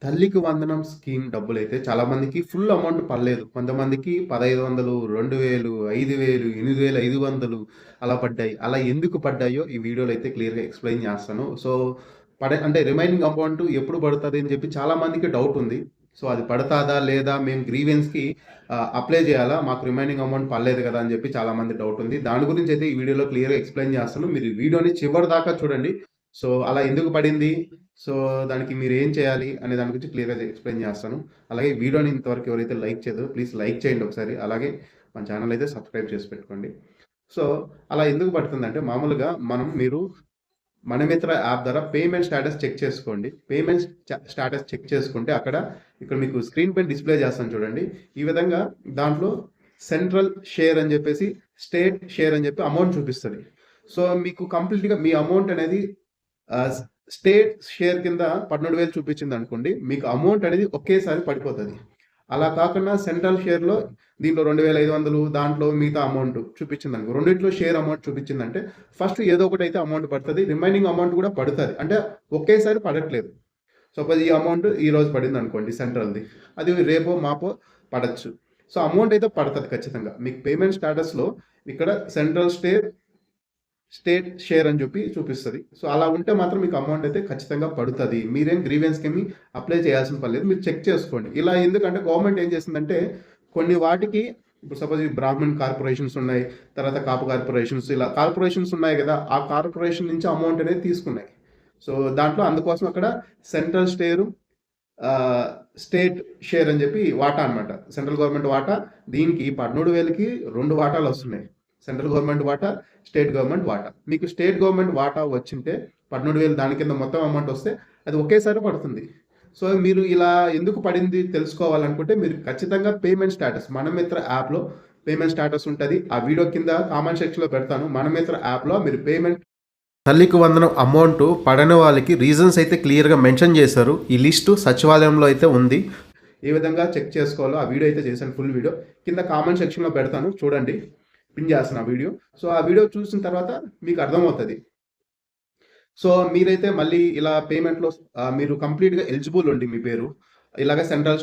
తల్లికి వందనం స్కీమ్ డబ్బులైతే చాలా మందికి ఫుల్ అమౌంట్ పడలేదు. కొంతమందికి 1500, 2000, 5000, 8500 అలా పడ్డాయి. అలా ఎందుకు పడ్డాయో ఈ వీడియోలో అయితే క్లియర్‌గా ఎక్స్‌ప్లెయిన్ చేస్తాను. సో, అంటే రిమైనింగ్ అమౌంట్ ఎప్పుడు పడతది అని చెప్పి చాలా మందికి డౌట్ ఉంది. సో, అది పడతాదా? లేదా? మేము గ్రీవెన్స్‌కి అప్లై చేయాలా? మాకు రిమైనింగ్ అమౌంట్ పడలేదు కదా! అని చెప్పి చాలా మంది డౌట్ ఉంది. దాని గురించి అయితే ఈ వీడియోలో క్లియర్‌గా ఎక్స్‌ప్లెయిన్ చేస్తాను. మీరు ఈ వీడియోని చివరి దాకా చూడండి. సో, అలా ఎందుకు పడింది? సో, దానికి మీరేం చేయాలి అనే దాని గురించి క్లియర్‌గా ఎక్స్‌ప్లెయిన్ చేస్తాను. అలాగే వీడియోని ఇంతవరకు ఎవరైతే లైక్ చేయలేదో ప్లీజ్ లైక్ చేయండి ఒకసారి. అలాగే మన ఛానల్ అయితే సబ్స్క్రైబ్ చేసి పెట్టుకోండి. సో, అలా ఎందుకు పడుతుందంటే మామూలుగా మీరు మనమిత్ర యాప్ ద్వారా పేమెంట్ స్టేటస్ చెక్ చేసుకోండి. పేమెంట్ స్టేటస్ చెక్ చేసుకుంటే ఇక్కడ మీకు స్క్రీన్ పైన డిస్‌ప్లే చేస్తాను చూడండి. ఈ విధంగా దాంట్లో సెంట్రల్ షేర్ అని చెప్పేసి, స్టేట్ షేర్ అని చెప్పి అమౌంట్ చూపిస్తది. సో, మీకు కంప్లీట్‌గా మీ అమౌంట్ అనేది ఆహ్, స్టేట్ షేర్ కింద 13,000 చూపించిందనుకోండి, మీకు అమౌంట్ అనేది ఒకేసారి పడిపోతది. అలా కాకుండా సెంట్రల్ షేర్‌లో దీంట్లో 2,500 దాంట్లో మిగతా అమౌంట్ చూపించిందనుకో, రెండిట్లో షేర్ అమౌంట్ చూపించిందంటే ఫస్ట్ ఏదో ఒకటైతే అమౌంట్ పడతది. రిమైనింగ్ అమౌంట్ కూడా పడతది. అంటే ఒకేసారి పడట్లేదు. సపోజ్ ఈ అమౌంట్ ఈరోజు పడిందనుకోండి సెంట్రల్‌ది. అది రేపో, మాపో పడొచ్చు. సో, అమౌంట్ అయితే పడతది ఖచ్చితంగా. మీకు పేమెంట్ స్టేటస్‌లో ఇక్కడ సెంట్రల్ స్టేట్ షేర్ అని చెప్పి చూపిస్తది. సో, అలా ఉంటే మాత్రం మీకు అమౌంట్ అయితే ఖచ్చితంగా పడుతది. మీరేం గ్రీవెన్స్‌కేమి అప్లై చేయాల్సిన పని లేదు. మీరు చెక్ చేసుకోండి. ఇలా ఎందుకంటే గవర్నమెంట్ ఏం చేసిందంటే కొన్ని వాటికి ఇప్పుడు సపోజ్ ఈ బ్రాహ్మణ్ కార్పొరేషన్స్ ఉన్నాయి. తర్వాత కాపు కార్పొరేషన్స్ ఇలా కార్పొరేషన్స్ ఉన్నాయి గదా! ఆ కార్పొరేషన్ నుంచి అమౌంట్ అనేది తీసుకున్నాయి. సో, దాంట్లో అందుకోసం అక్కడ సెంట్రల్ ఆహ్, స్టేట్ షేర్ అని చెప్పి వాటా అన్నమాట. సెంట్రల్ గవర్నమెంట్ వాటా దీనికి 13,000కి 2 వాటాలొస్తున్నాయి. సెంట్రల్ గవర్నమెంట్ వాటా, స్టేట్ గవర్నమెంట్ వాటా. మీకు స్టేట్ గవర్నమెంట్ వాటా వచ్చింటే 13,000 దాని కింద మొత్తం అమౌంట్ వస్తే అది ఒకేసారి పడుతుంది. సో, మీరు ఇలా ఎందుకు పడింది తెలుసుకోవాలనుకుంటే మీరు ఖచ్చితంగా పేమెంట్ స్టేటస్ మనమిత్ర యాప్‌లో పేమెంట్ స్టేటస్ ఉంటది. ఆ వీడియో కింద కామెంట్ సెక్షన్‌లో పెడతాను. మనమిత్ర యాప్‌లో మీరు పేమెంట్ తల్లికి వందనం అమౌంట్ పడని వాళ్ళకి రీజన్స్ అయితే క్లియర్‌గా మెన్షన్ చేశారు. ఈ లిస్టు సచివాలయంలో అయితే ఉంది. ఏ విధంగా చెక్ చేసుకోవాలో ఆ వీడియో అయితే చేశాను ఫుల్ వీడియో. కింద కామెంట్ సెక్షన్‌లో పెడతాను చూడండి. పిన్ చేస్తాను ఆ వీడియో. సో, ఆ వీడియో చూసిన తర్వాత మీకు అర్థమవుతది. సో, మీరైతే మళ్ళీ ఇలా పేమెంట్‌లో మీరు కంప్లీట్‌గా ఎలిజిబుల్ ఉండి మీ పేరు. ఇలాగ సెంట్రల్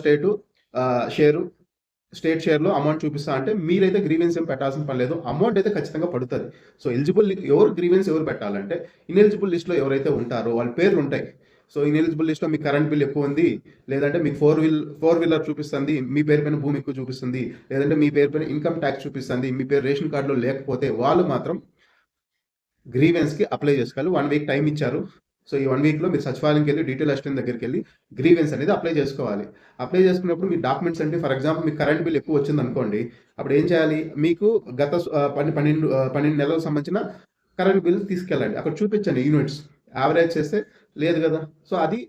షేరు స్టేట్ షేర్‌లో అమౌంట్ చూపిస్తా అంటే మీరైతే గ్రీవెన్స్ ఏం పెట్టాల్సిన పని లేదు. అమౌంట్ అయితే ఖచ్చితంగా పడుతది. సో, ఎవరు పెట్టాలంటే ఇనెలిజిబుల్ లిస్ట్‌లో ఎవరైతే ఉంటారో వాళ్ళ పేర్లుంటాయి. సో, ఇనెలిజిబుల్ లిస్ట్‌లో మీకు కరెంట్ బిల్ ఎక్కువుంది. లేదంటే మీకు ఫోర్ వీలర్ చూపిస్తుంది. మీ పేరు పైన భూమి ఎక్కువ చూపిస్తుంది. లేదంటే మీ పేరు పైన ఇన్‌కమ్ టాక్స్ చూపిస్తుంది. మీ పేరు రేషన్ కార్డ్‌లో లేకపోతే వాళ్ళు మాత్రం గ్రీవెన్స్‌కి అప్లై చేసుకోవాలి. 1 వీక్ టైమ్ ఇచ్చారు. సో, ఈ 1 వీక్‌లో మీరు సచివాలయంకెళ్ళి డీటెయిల్ అసిస్టెంట్ దగ్గరికెళ్ళి గ్రీవెన్స్ అనేది అప్లై చేసుకోవాలి. అప్లై చేసుకున్నప్పుడు మీ డాక్యుమెంట్స్ అంటే ఫర్ ఎగ్జాంపుల్ మీకు కరెంట్ బిల్ ఎక్కువ వచ్చిందనుకోండి. అప్పుడు ఏం చేయాలి? మీకు గత 12 నెలలకు సంబంధించిన కరెంట్ బిల్ తీసుకెళ్ళండి. అక్కడ చూపించండి యూనిట్స్. యావరేజ్ చేస్తే లేదు గదా! సో, అది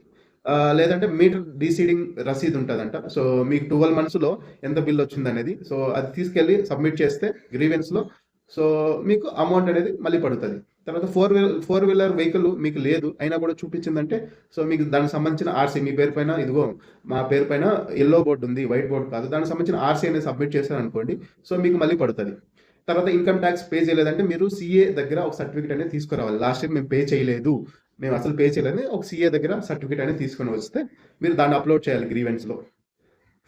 లేదంటే మీటర్ డీసీడింగ్ రసీదు ఉంటదంట. సో, మీకు 12 మంత్స్‌లో ఎంత బిల్ వచ్చిందనేది. సో, అది తీసుకెళ్ళి సబ్మిట్ చేస్తే గ్రీవెన్స్‌లో సో, మీకు అమౌంట్ అనేది మళ్ళీ పడుతది. తర్వాత ఫోర్ వీలర్ వెహికల్ మీకు లేదు. అయినా కూడా చూపించిందంటే సో, మీకు దానికి సంబంధించిన ఆర్‌సీ మీ పేరు పైన ఇదిగో మా పేరు పైన యెల్లో బోర్డ్ ఉంది. వైట్ బోర్డ్ కాదు. దానికి సంబంధించిన ఆర్‌సీ అనేది సబ్మిట్ చేశారనుకోండి. సో, మీకు మళ్ళీ పడుతది. తర్వాత ఇన్‌కమ్ టాక్స్ పే చేయలేదంటే మీరు సీఏ దగ్గర ఒక సర్టిఫికేట్ అనేది తీసుకురావాలి. లాస్ట్ ఇయర్ మేము పే చేయలేదు. మేము అసలు పే చేయలేదని ఒక సీఏ దగ్గర సర్టిఫికేట్ అనేది తీసుకొని వస్తే మీరు దాన్ని అప్‌లోడ్ చేయాలి గ్రీవెన్స్‌లో.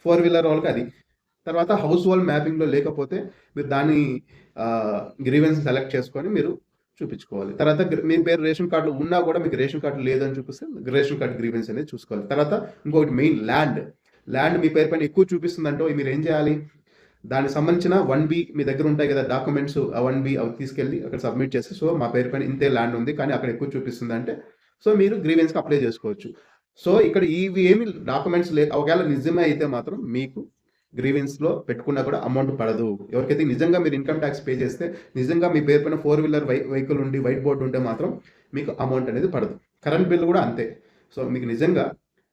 ఫోర్ వీలర్ వాళ్ళకి అది. తర్వాత హౌస్ హోల్డ్ మ్యాపింగ్‌లో లేకపోతే మీరు దాన్ని గ్రీవెన్స్ సెలెక్ట్ చేసుకొని మీరు చూపించుకోవాలి. తర్వాత మీ పేరు రేషన్ కార్డ్‌లో ఉన్నా కూడా మీకు రేషన్ కార్డ్ లేదని చూపిస్తే రేషన్ కార్డ్ గ్రీవెన్స్ అనేది చూసుకోవాలి. తర్వాత ఇంకొకటి మెయిన్ ల్యాండ్. ల్యాండ్ మీ పేరు పైన ఎక్కువ చూపిస్తుందంటే మీరేం చేయాలి? దానికి సంబంధించిన 1 మీ దగ్గర ఉంటాయి కదా డాక్యుమెంట్స్. ఆ 1 అవి తీసుకెళ్ళి అక్కడ సబ్మిట్ చేసి సో, మా పేరు పైన ఇంతే ల్యాండ్ ఉంది. కానీ అక్కడ ఎక్కువ చూపిస్తుందంటే సో, మీరు గ్రీవెన్స్‌కి అప్లై చేసుకోవచ్చు. సో, ఇక్కడ ఇవి ఏమి డాక్యుమెంట్స్ ఒకవేళ నిజమే అయితే మాత్రం మీకు గ్రీవెన్స్‌లో పెట్టుకున్నా కూడా అమౌంట్ పడదు. ఎవరికైతే నిజంగా మీరు ఇన్‌కమ్ టాక్స్ పే చేస్తే, నిజంగా మీ పేరు పైన ఫోర్ వీలర్ వెహికల్ ఉండి, వైట్ బోర్డ్ ఉంటే మాత్రం మీకు అమౌంట్ అనేది పడదు. కరెంట్ బిల్ కూడా అంతే. సో, మీకు నిజంగా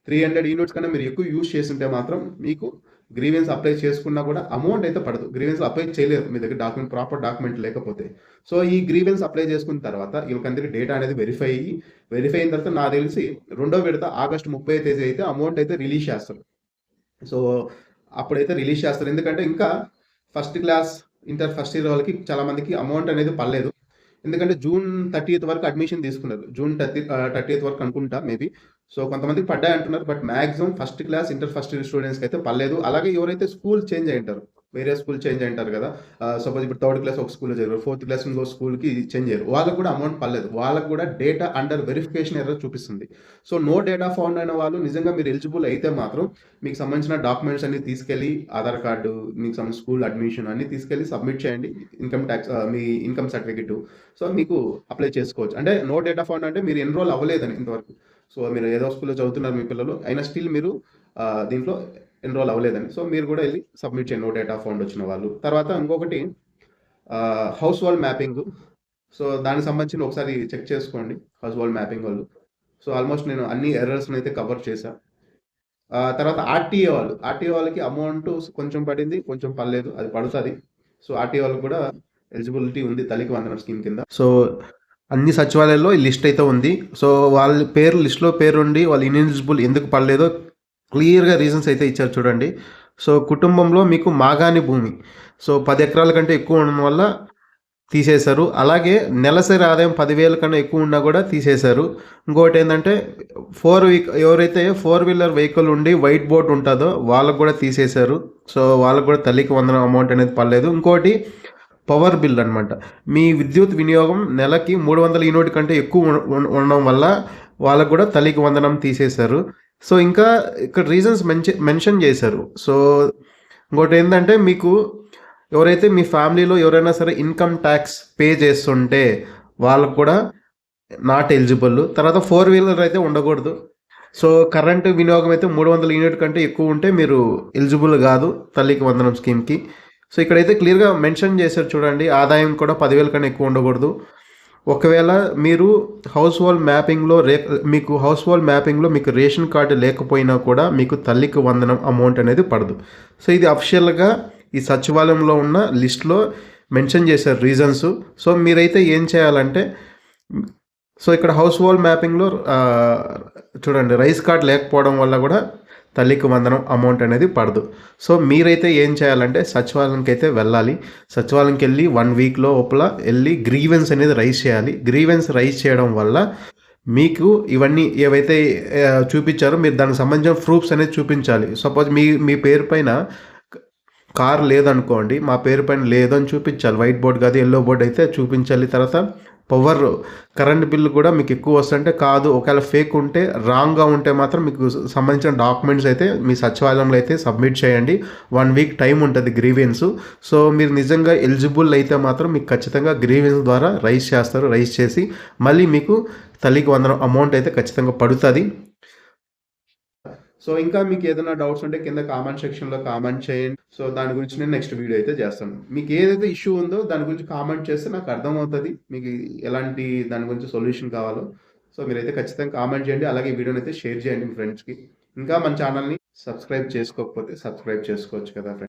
300 యూనిట్స్ కన్నా మీరు ఎక్కువ యూజ్ చేసుంటే మాత్రం మీకు గ్రీవెన్స్ అప్లై చేసుకున్నా కూడా అమౌంట్ అయితే పడదు. గ్రీవెన్స్ అప్లై చేయలేరు మీ దగ్గర ప్రాపర్ డాక్యుమెంట్ లేకపోతే. సో, ఈ గ్రీవెన్స్ అప్లై చేసుకున్న తర్వాత వీళ్ళకందరికి డేటా అనేది వెరిఫై అయిన తర్వాత నాకు తెలిసి రెండో విడత ఆగస్టు 30 తేదీ అయితే అమౌంట్ అయితే రిలీజ్ చేస్తారు. సో, అప్పుడైతే రిలీజ్ చేస్తారు. ఎందుకంటే ఇంకా first class, inter first year వాళ్ళకి చాలా మందికి అమౌంట్ అనేది పడలేదు. ఎందుకంటే జూన్ 30th వరకు అడ్మిషన్ తీసుకున్నారు. జూన్ 30th వరకు అనుకుంటా మేబీ. సో కొంతమందికి పడ్డాయి అంటున్నారు. But maximum first class, inter first year స్టూడెంట్స్‌కి అయితే పడలేదు. అలాగే ఎవరైతే స్కూల్ చేంజ్ అయ్యుంటారో, వేరే స్కూల్ చేంజ్ అయ్యుంటారు కదా! సపోజ్ ఇప్పుడు థర్డ్ క్లాస్ ఒక స్కూల్‌లో చదివారు. ఫోర్త్ క్లాస్ ఇంకో స్కూల్‌కి చేంజ్ అయ్యారు. వాళ్ళకి కూడా అమౌంట్ పడలేదు. వాళ్ళకి కూడా డేటా అండర్ వెరిఫికేషన్ ఎర్రర్ చూపిస్తుంది. సో నో డేటా ఫౌండ్ అయిన వాళ్ళు నిజంగా మీరు ఎలిజిబుల్ అయితే మాత్రం మీకు సంబంధించిన డాక్యుమెంట్స్ అన్ని తీసుకెళ్ళి ఆధార్ కార్డు, మీకు సంబంధించిన స్కూల్ అడ్మిషన్ అన్ని తీసుకెళ్ళి సబ్మిట్ చేయండి. ఇన్‌కమ్ టాక్స్ మీ ఇన్‌కమ్ సర్టిఫికేట్. సో మీకు అప్లై చేసుకోవచ్చు. అంటే నో డేటా ఫౌండ్ అంటే మీరు ఎన్రోల్ అవ్వలేదని ఇంతవరకు. సో మీరు ఏదో స్కూల్‌లో చదువుతున్నారు మీ పిల్లలు. అయినా స్టిల్ మీరు దీంట్లో ఎన్రోల్ అవ్వలేదని. సో మీరు కూడా ఎళ్లి సబ్మిట్ చేయండి నో డేటా ఫౌండ్ వచ్చిన వాళ్ళు. తర్వాత ఇంకొకటి హౌస్ వాల్ మ్యాపింగ్. సో దానికి సంబంధించి ఒకసారి చెక్ చేసుకోండి హౌస్ వాల్ మ్యాపింగ్ వాళ్ళు. సో ఆల్మోస్ట్ నేను అన్ని ఎర్రర్స్‌నైతే కవర్ చేశా. తర్వాత ఆర్‌టీఏ వాళ్ళకి అమౌంట్ కొంచెం పడింది, కొంచెం పడలేదు. అది పడతది. సో ఆర్‌టీఏ వాళ్ళకి కూడా ఎలిజిబిలిటీ ఉంది తల్లికి వందనం స్కీమ్ కింద. సో అన్ని సచివాలయాల్లో ఈ లిస్ట్ అయితే ఉంది. సో వాళ్ళ పేరు లిస్ట్‌లో పేరుండి వాళ్ళు ఇనెలిజిబుల్ ఎందుకు పడలేదో క్లియర్‌గా రీజన్స్ అయితే ఇచ్చారు చూడండి. సో కుటుంబంలో మీకు మాగాణి భూమి. సో 10 ఎకరాల కంటే ఎక్కువ ఉండడం వల్ల తీసేశారు. అలాగే నెలసరి ఆదాయం 10,000 కన్నా ఎక్కువ ఉన్నా కూడా తీసేశారు. ఇంకోటేందంటే ఎవరైతే 4 వీలర్ వెహికల్ ఉండి వైట్ బోర్డ్ ఉంటదో వాళ్ళకి కూడా తీసేశారు. సో వాళ్ళకి కూడా తల్లికి వందనం అమౌంట్ అనేది పడలేదు. ఇంకోటి పవర్ బిల్ అనమాట. మీ విద్యుత్ వినియోగం నెలకి 300 యూనిట్ కంటే ఎక్కువ ఉండడం వల్ల వాళ్ళకు కూడా తల్లికి వందనం తీసేశారు. సో ఇంకా ఇక్కడ రీజన్స్ మెన్షన్ చేశారు. సో ఇంకోటేందంటే మీకు ఎవరైతే మీ ఫ్యామిలీలో ఎవరైనా సరే ఇన్‌కమ్ ట్యాక్స్ పే చేస్తుంటే వాళ్ళకి కూడా నాట్ ఎలిజిబుల్. తర్వాత 4 వీలర్ అయితే ఉండకూడదు. సో కరెంట్ వినియోగం అయితే 300 యూనిట్ కంటే ఎక్కువ ఉంటే మీరు ఎలిజిబుల్ కాదు తల్లికి వందనం స్కీమ్‌కి. సో ఇక్కడైతే క్లియర్‌గా మెన్షన్ చేశారు చూడండి. ఆదాయం కూడా 10,000 కన్నా ఎక్కువ ఉండకూడదు. ఒకవేళ మీరు హౌస్ వాల్ మ్యాపింగ్‌లో మీకు రేషన్ కార్డు లేకపోయినా కూడా మీకు తల్లికి వందనం అమౌంట్ అనేది పడదు. సో ఇది అఫిషియల్‌గా ఈ సచివాలయంలో ఉన్న లిస్ట్‌లో మెన్షన్ చేశారు రీజన్స్. సో మీరైతే ఏం చేయాలంటే సో ఇక్కడ హౌస్ వాల్ మ్యాపింగ్‌లో చూడండి రైస్ కార్డ్ లేకపోవడం వల్ల కూడా తల్లికి వందనం అమౌంట్ అనేది పడదు. సో మీరైతే ఏం చేయాలంటే సచివాలయంకి అయితే వెళ్ళాలి. సచివాలయంకి వెళ్ళి 1 వీక్ లోపల వెళ్ళి గ్రీవెన్స్ అనేది రైజ్ చేయాలి. గ్రీవెన్స్ రైజ్ చేయడం వల్ల మీకు ఇవన్నీ ఏవైతే చూపించారో మీరు దానికి సంబంధించిన ప్రూఫ్స్ అనేది చూపించాలి. సపోజ్ మీ పేరు పైన కార్ లేదనుకోండి, మా పేరు పైన లేదని చూపించాలి. వైట్ బోర్డ్ కాదు ఎల్లో బోర్డ్ అయితే చూపించాలి. తర్వాత కరెంట్ బిల్లు కూడా మీకు ఎక్కువ వస్తుంటే కాదు, ఒకవేళ ఫేక్ ఉంటే రాంగ్గా ఉంటే మాత్రం మీకు సంబంధించిన డాక్యుమెంట్స్ అయితే మీ సచివాలయంలో అయితే సబ్మిట్ చేయండి. 1 వీక్ టైం ఉంటుంది గ్రీవెన్స్. సో మీరు నిజంగా ఎలిజిబుల్ అయితే మాత్రం మీకు ఖచ్చితంగా గ్రీవెన్స్ ద్వారా రైజ్ చేస్తారు. రైజ్ చేసి మళ్ళీ మీకు తల్లికి వందనం అమౌంట్ అయితే ఖచ్చితంగా పడుతుంది. సో ఇంకా మీకు ఏదైనా డౌట్స్ ఉంటే కింద కామెంట్ సెక్షన్లో కామెంట్ చేయండి. సో దాని గురించి నేను నెక్స్ట్ వీడియో అయితే చేస్తాను. మీకు ఏదైతే ఇష్యూ ఉందో దాని గురించి కామెంట్ చేస్తే నాకు అర్థమవుతుంది మీకు ఎలాంటి దాని గురించి సొల్యూషన్ కావాలో. సో మీరైతే ఖచ్చితంగా కామెంట్ చేయండి. అలాగే ఈ వీడియోని అయితే షేర్ చేయండి మీ ఫ్రెండ్స్కి. ఇంకా మన ఛానల్ని సబ్స్క్రైబ్ చేసుకోకపోతే సబ్స్క్రైబ్ చేసుకోవచ్చు కదా ఫ్రెండ్స్.